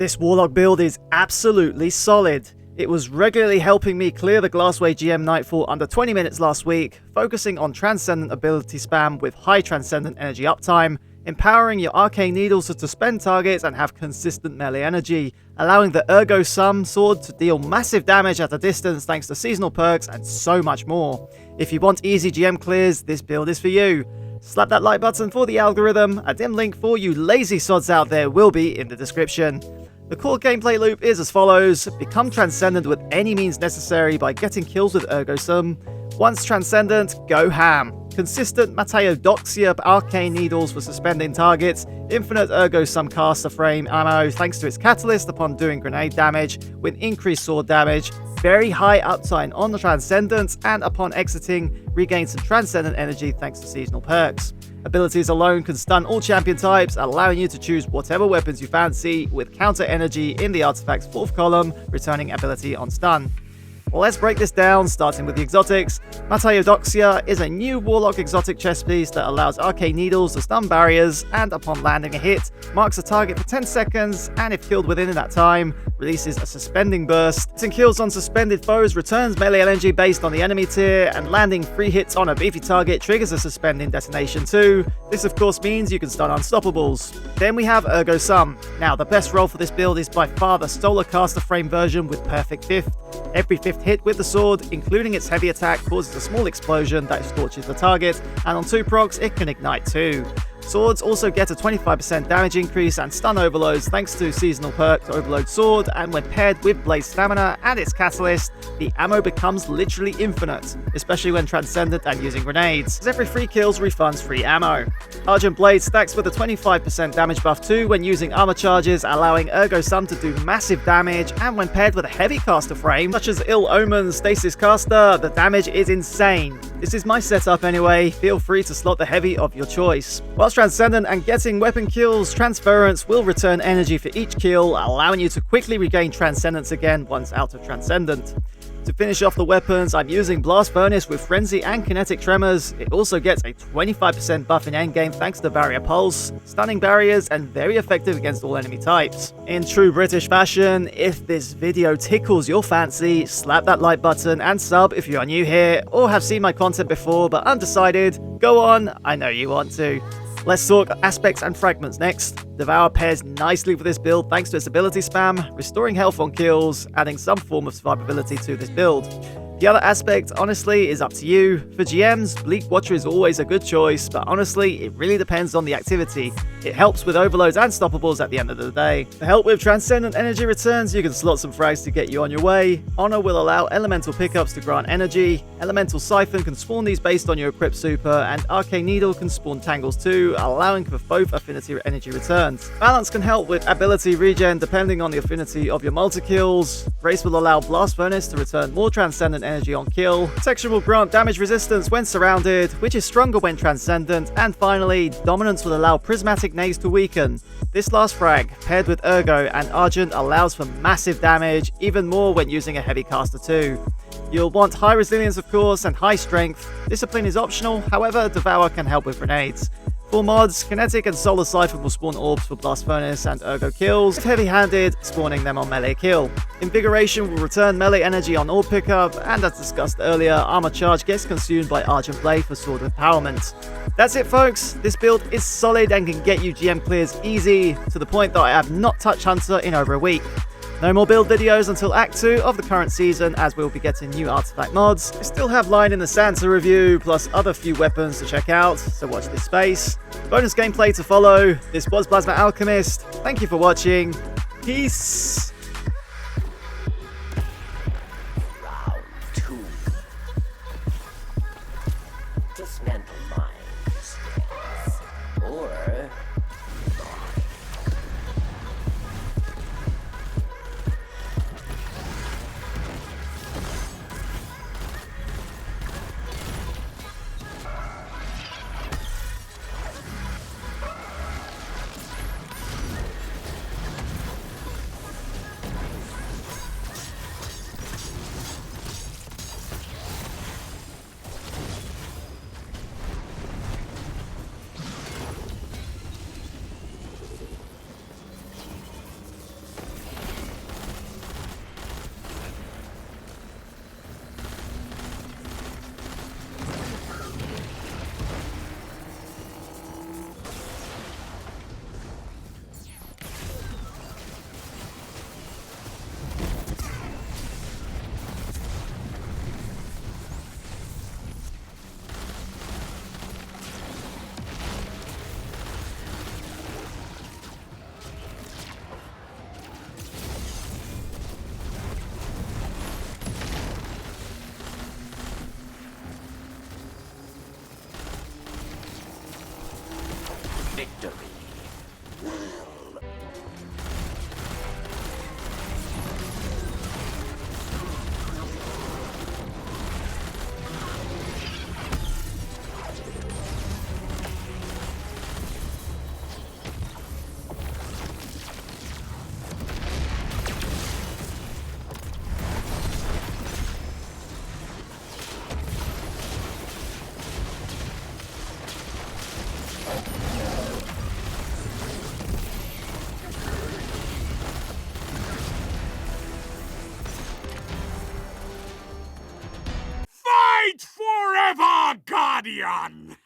This Warlock build is absolutely solid. It was regularly helping me clear the Glassway GM Nightfall under 20 minutes last week, focusing on Transcendent ability spam with high Transcendent energy uptime, empowering your Arcane Needles to suspend targets and have consistent melee energy, allowing the Ergo Sum sword to deal massive damage at a distance thanks to seasonal perks, and so much more. If you want easy GM clears, this build is for you. Slap that like button for the algorithm. A dim link for you lazy sods out there will be in the description. The core gameplay loop is as follows: become Transcendent with any means necessary by getting kills with Ergo Sum. Once Transcendent, go ham. Consistent Mataiodoxia Arcane Needles for suspending targets, infinite Ergo Sum caster frame ammo thanks to its catalyst upon doing grenade damage with increased sword damage, very high uptime on the Transcendence, and upon exiting, regain some Transcendent energy thanks to seasonal perks. Abilities alone can stun all champion types, allowing you to choose whatever weapons you fancy, with counter energy in the artifact's 4th column, returning ability on stun. Well, let's break this down, starting with the exotics. Mataiodoxia is a new Warlock exotic chest piece that allows Arcane Needles to stun barriers, and upon landing a hit, marks a target for 10 seconds, and if killed within that time, releases a suspending burst. Hitting kills on suspended foes returns melee energy based on the enemy tier, and landing 3 hits on a beefy target triggers a suspending detonation too. This of course means you can stun unstoppables. Then we have Ergo Sum. Now, the best role for this build is by far the Stolar caster frame version with perfect 5th. Every 5th hit with the sword, including its heavy attack, causes a small explosion that scorches the target, and on 2 procs it can ignite too. Swords also get a 25% damage increase and stun overloads thanks to seasonal perk Overload Sword, and when paired with Blaze Stamina and its catalyst, the ammo becomes literally infinite, especially when Transcendent and using grenades, as every 3 kills refunds free ammo. Argent Blade stacks with a 25% damage buff too when using armor charges, allowing Ergo Sum to do massive damage, and when paired with a heavy caster frame, such as Omens Stasis Caster, the damage is insane. This is my setup anyway, feel free to slot the heavy of your choice. Whilst Transcendent and getting weapon kills, Transference will return energy for each kill, allowing you to quickly regain Transcendence again once out of Transcendent. To finish off the weapons, I'm using Blast Furnace with Frenzy and Kinetic Tremors. It also gets a 25% buff in endgame thanks to Barrier Pulse, stunning barriers, and very effective against all enemy types. In true British fashion, if this video tickles your fancy, slap that like button and sub if you are new here or have seen my content before but undecided. Go on, I know you want to. Let's talk aspects and fragments next. Devour pairs nicely with this build thanks to its ability spam, restoring health on kills, adding some form of survivability to this build. The other aspect, honestly, is up to you. For GMs, Bleak Watcher is always a good choice, but honestly, it really depends on the activity. It helps with overloads and stoppables at the end of the day. To help with Transcendent energy returns, you can slot some frags to get you on your way. Honor will allow elemental pickups to grant energy. Elemental Siphon can spawn these based on your equipped super, and Arcane Needle can spawn tangles too, allowing for both affinity energy returns. Balance can help with ability regen depending on the affinity of your multi-kills. Grace will allow Blast Furnace to return more Transcendent energy on kill. Protection will grant damage resistance when surrounded, which is stronger when Transcendent. And finally, Dominance will allow Prismatic Naze to weaken. This last frag, paired with Ergo and Argent, allows for massive damage, even more when using a heavy caster too. You'll want high resilience of course and high strength. Discipline is optional, however Devour can help with grenades. For mods, Kinetic and Solar Siphon will spawn orbs for Blast Furnace and Ergo kills, heavy-handed spawning them on melee kill. Invigoration will return melee energy on orb pickup, and as discussed earlier, Armor Charge gets consumed by Argent Blade for sword empowerment. That's it folks, this build is solid and can get you GM clears easy, to the point that I have not touched Hunter in over a week. No more build videos until Act 2 of the current season, as we'll be getting new artifact mods. We still have Line in the Sand to review, plus other few weapons to check out, so watch this space. Bonus gameplay to follow. This was Plasma Alchemist. Thank you for watching. Peace! Round 2. Dismantle mines. Or... Guardian!